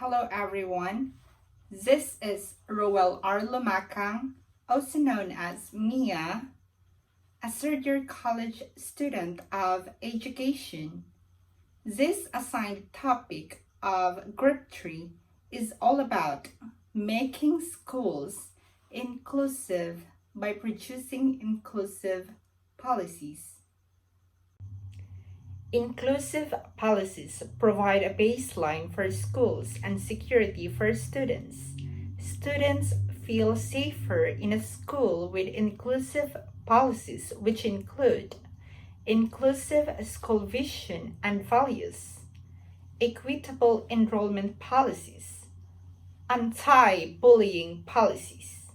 Hello everyone. This is Roel R. Lumakang, also known as Mia, a third-year college student of education. This assigned topic of Group 3 is all about making schools inclusive by producing inclusive policies. Inclusive policies provide a baseline for schools and security for students. Students feel safer in a school with inclusive policies, which include inclusive school vision and values, equitable enrollment policies, anti-bullying policies,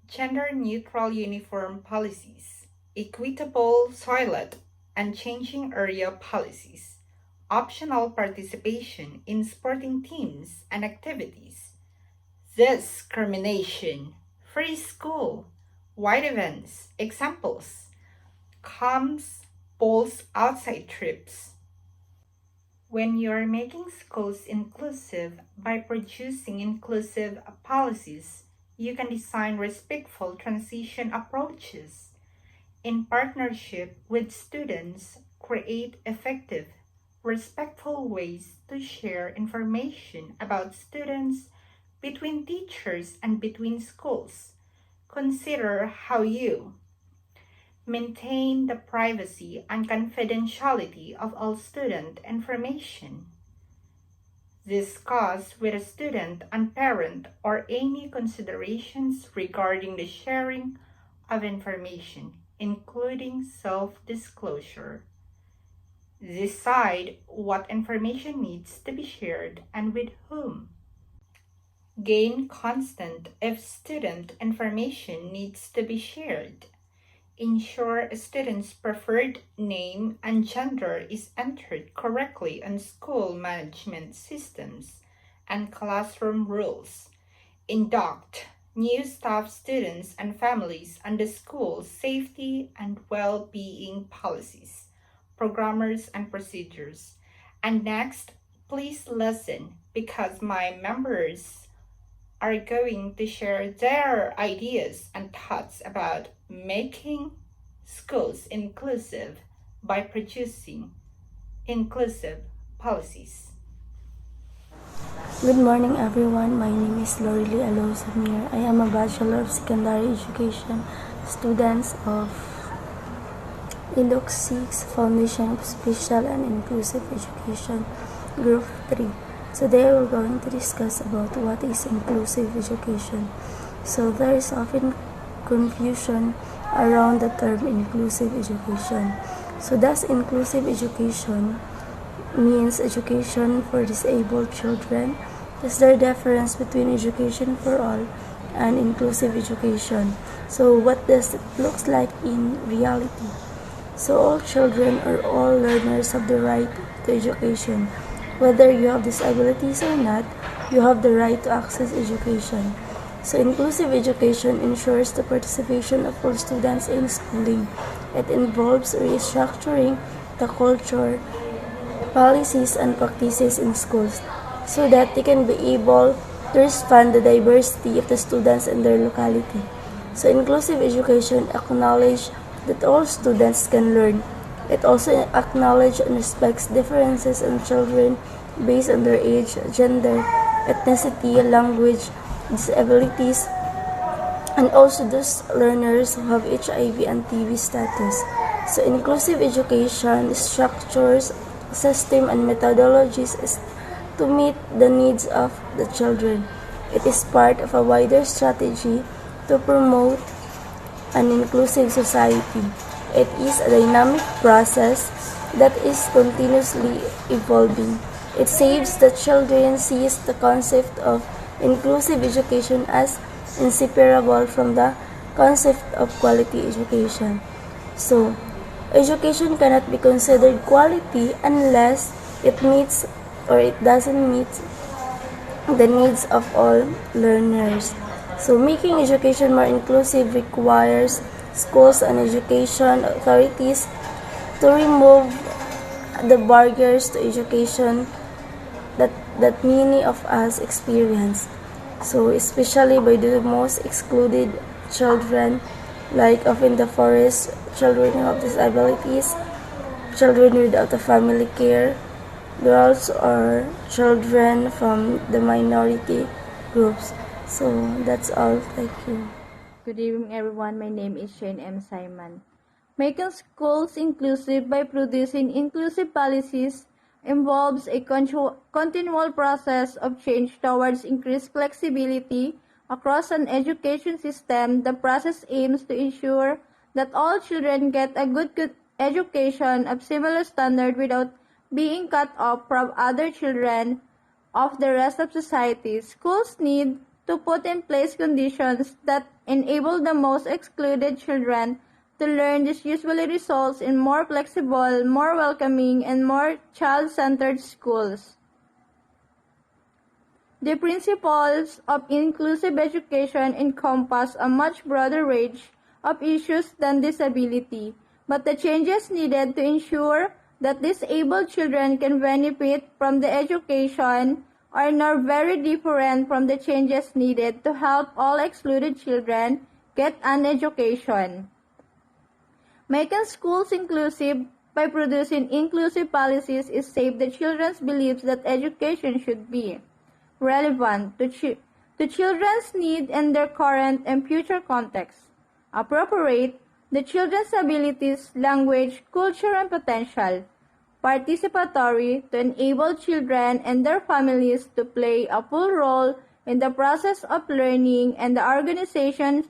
gender-neutral uniform policies, equitable toilet and changing area policies, optional participation in sporting teams and activities, discrimination, free school, wide events, examples, comms, balls outside trips. When you are making schools inclusive by producing inclusive policies, you can design respectful transition approaches. In partnership with students, create effective, respectful ways to share information about students between teachers and between schools. Consider how you maintain the privacy and confidentiality of all student information. Discuss with a student and parent or any considerations regarding the sharing of information, including self-disclosure. Decide what information needs to be shared and with whom. Gain consent if student information needs to be shared. Ensure a student's preferred name and gender is entered correctly on school management systems and classroom rules. Induct new staff, students, and families on the school's safety and well-being policies, programmers, and procedures. And next, please listen because my members are going to share their ideas and thoughts about making schools inclusive by producing inclusive policies. Good morning everyone, my name is Lorely Alo Samir. I am a Bachelor of Secondary Education student of Educ 6 Foundation of Special and Inclusive Education Group 3. Today we're going to discuss about what is inclusive education. So there is often confusion around the term inclusive education. So does inclusive education means education for disabled children? Is there a difference between education for all and inclusive education? So what does it look like in reality? So all children or all learners have the right to education. Whether you have disabilities or not, you have the right to access education. So inclusive education ensures the participation of all students in schooling. It involves restructuring the culture, policies, and practices in schools so that they can be able to respond to the diversity of the students in their locality. So inclusive education acknowledges that all students can learn. It also acknowledges and respects differences in children based on their age, gender, ethnicity, language, disabilities, and also those learners who have HIV and TB status. So inclusive education structures, system, and methodologies is to meet the needs of the children. It is part of a wider strategy to promote an inclusive society. It is a dynamic process that is continuously evolving. It saves the children sees the concept of inclusive education as inseparable from the concept of quality education. So, education cannot be considered quality unless it meets or it doesn't meet the needs of all learners. So, making education more inclusive requires schools and education authorities to remove the barriers to education that many of us experience. So especially by the most excluded children, like of in the forest, children of disabilities, children without a family care, girls or children from the minority groups. So that's all. Thank you. Good evening, everyone. My name is Shane M. Simon. Making schools inclusive by producing inclusive policies involves a continual process of change towards increased flexibility across an education system. The process aims to ensure that all children get a good education of similar standard without being cut off from other children of the rest of society. Schools need to put in place conditions that enable the most excluded children to learn. This usually results in more flexible, more welcoming, and more child-centered schools. The principles of inclusive education encompass a much broader range of issues than disability, but the changes needed to ensure that disabled children can benefit from the education are now very different from the changes needed to help all excluded children get an education. Making schools inclusive by producing inclusive policies is save the children's beliefs that education should be relevant to children's need and their current and future context, appropriate the children's abilities, language, culture, and potential, participatory to enable children and their families to play a full role in the process of learning and the organization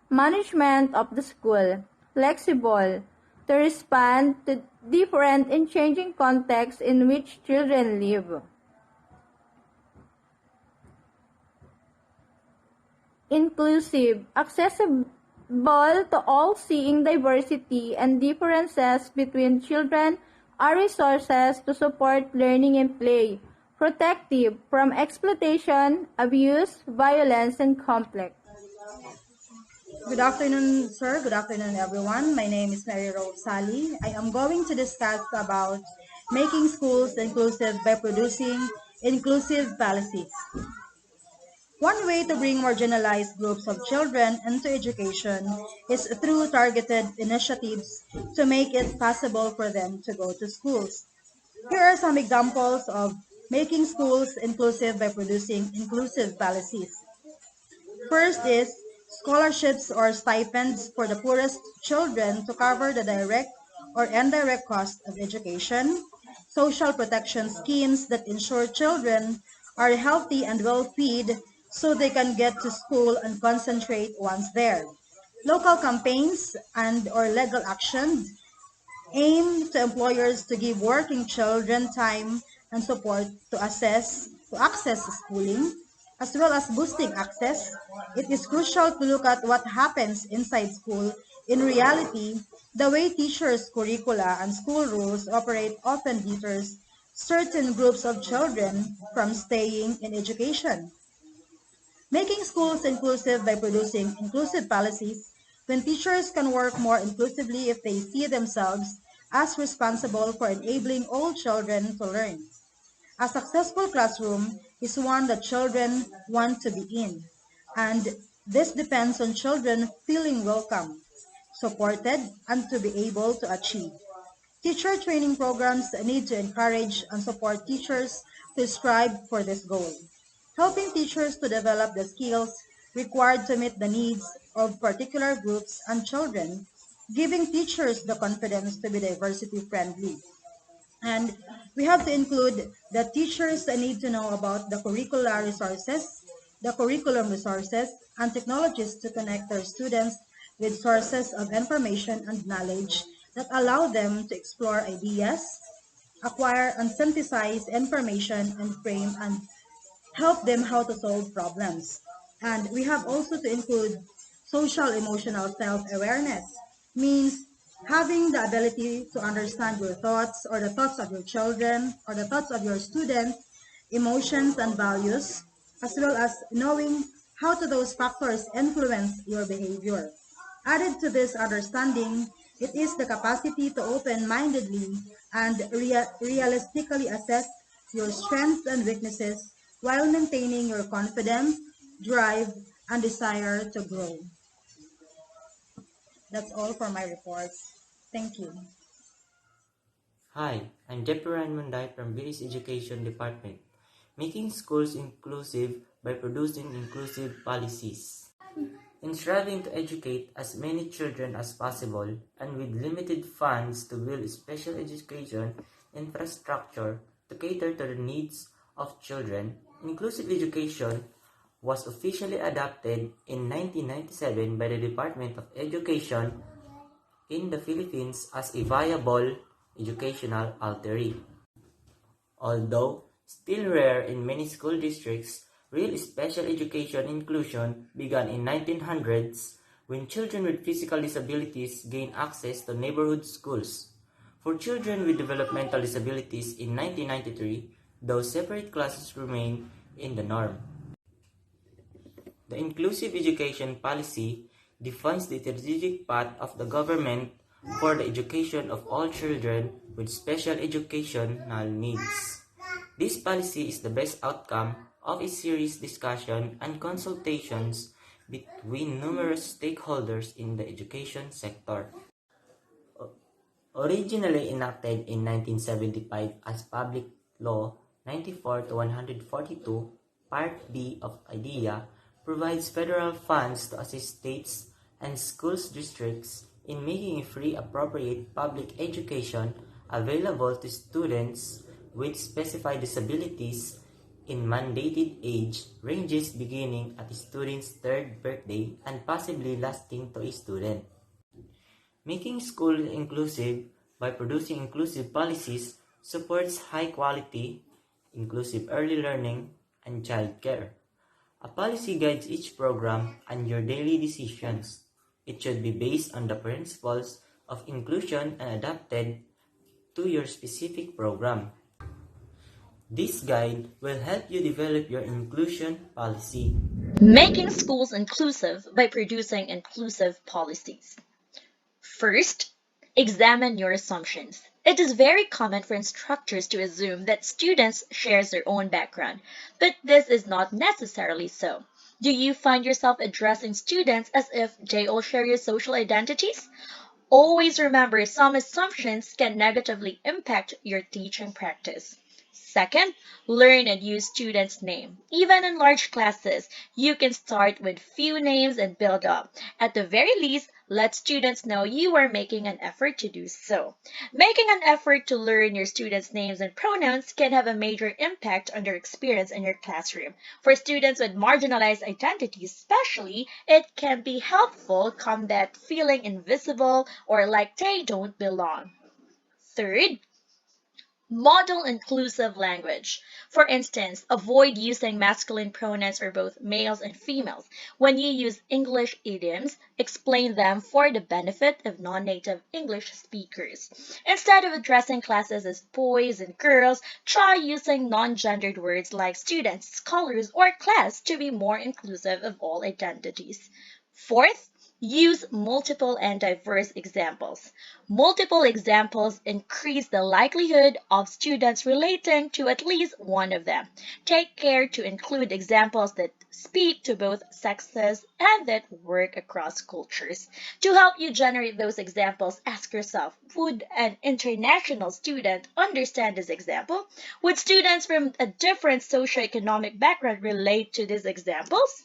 management of the school, flexible to respond to different and changing contexts in which children live. Inclusive, accessible to all, seeing diversity and differences between children are resources to support learning and play, protective from exploitation, abuse, violence, and conflict. Good afternoon, sir. Good afternoon, everyone. My name is Mary Rose Sally. I am going to discuss about making schools inclusive by producing inclusive policies. One way to bring marginalized groups of children into education is through targeted initiatives to make it possible for them to go to schools. Here are some examples of making schools inclusive by producing inclusive policies. First is scholarships or stipends for the poorest children to cover the direct or indirect cost of education, social protection schemes that ensure children are healthy and well fed so they can get to school and concentrate once there. Local campaigns and or legal actions aim to employers to give working children time and support to access schooling, as well as boosting access. It is crucial to look at what happens inside school. In reality, the way teachers' curricula and school rules operate often deters certain groups of children from staying in education. Making schools inclusive by producing inclusive policies, when teachers can work more inclusively if they see themselves as responsible for enabling all children to learn. A successful classroom is one that children want to be in, and this depends on children feeling welcome, supported, and to be able to achieve. Teacher training programs need to encourage and support teachers to strive for this goal, helping teachers to develop the skills required to meet the needs of particular groups and children, giving teachers the confidence to be diversity friendly. And we have to include that teachers need to know about the curricular resources, the curriculum resources, and technologies to connect their students with sources of information and knowledge that allow them to explore ideas, acquire and synthesize information, and frame and help them how to solve problems. And we have also to include social emotional self-awareness, means having the ability to understand your thoughts or the thoughts of your children or the thoughts of your students, emotions and values, as well as knowing how to those factors influence your behavior. Added to this understanding, it is the capacity to open-mindedly and realistically assess your strengths and weaknesses while maintaining your confidence, drive, and desire to grow. That's all for my report. Thank you. Hi, I'm Jeffrey Munday from British Education Department, making schools inclusive by producing inclusive policies. In striving to educate as many children as possible and with limited funds to build special education infrastructure to cater to the needs of children, inclusive education was officially adopted in 1997 by the Department of Education in the Philippines as a viable educational alternative. Although still rare in many school districts, real special education inclusion began in 1900s when children with physical disabilities gained access to neighborhood schools. For children with developmental disabilities in 1993, those separate classes remain in the norm. The inclusive education policy defines the strategic path of the government for the education of all children with special educational needs. This policy is the best outcome of a serious discussion and consultations between numerous stakeholders in the education sector. Originally enacted in 1975 as Public Law 94 to 142, Part B of IDEA provides federal funds to assist states and schools districts in making free appropriate public education available to students with specified disabilities in mandated age ranges beginning at a student's third birthday and possibly lasting to a student. Making schools inclusive by producing inclusive policies supports high quality, inclusive early learning, and child care. A policy guides each program and your daily decisions. It should be based on the principles of inclusion and adapted to your specific program. This guide will help you develop your inclusion policy. Making schools inclusive by producing inclusive policies. First, examine your assumptions. It is very common for instructors to assume that students share their own background, but this is not necessarily so. Do you find yourself addressing students as if they all share your social identities? Always remember some assumptions can negatively impact your teaching practice. Second, learn and use students' name. Even in large classes, you can start with few names and build up. At the very least, let students know you are making an effort to do so. Making an effort to learn your students' names and pronouns can have a major impact on their experience in your classroom. For students with marginalized identities, especially, it can be helpful combat feeling invisible or like they don't belong. Third, model inclusive language. For instance, avoid using masculine pronouns for both males and females. When you use English idioms, explain them for the benefit of non-native English speakers. Instead of addressing classes as boys and girls, try using non-gendered words like students, scholars, or class to be more inclusive of all identities. Fourth, use multiple and diverse examples. Multiple examples increase the likelihood of students relating to at least one of them. Take care to include examples that speak to both sexes and that work across cultures. To help you generate those examples, ask yourself, would an international student understand this example? Would students from a different socioeconomic background relate to these examples?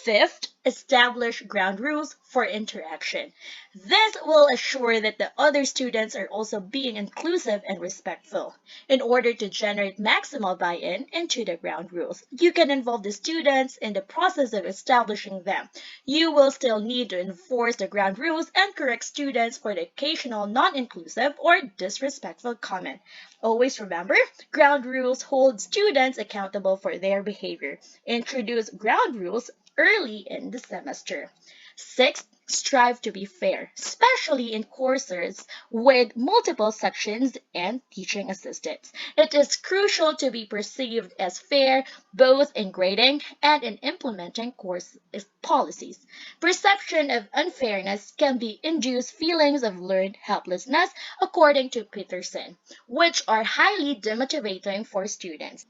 Fifth, establish ground rules for interaction. This will assure that the other students are also being inclusive and respectful. In order to generate maximal buy-in into the ground rules, you can involve the students in the process of establishing them. You will still need to enforce the ground rules and correct students for the occasional non-inclusive or disrespectful comment. Always remember, ground rules hold students accountable for their behavior. Introduce ground rules early in the semester. Sixth, strive to be fair, especially in courses with multiple sections and teaching assistants. It is crucial to be perceived as fair both in grading and in implementing course policies. Perception of unfairness can be induce feelings of learned helplessness, according to Peterson, which are highly demotivating for students.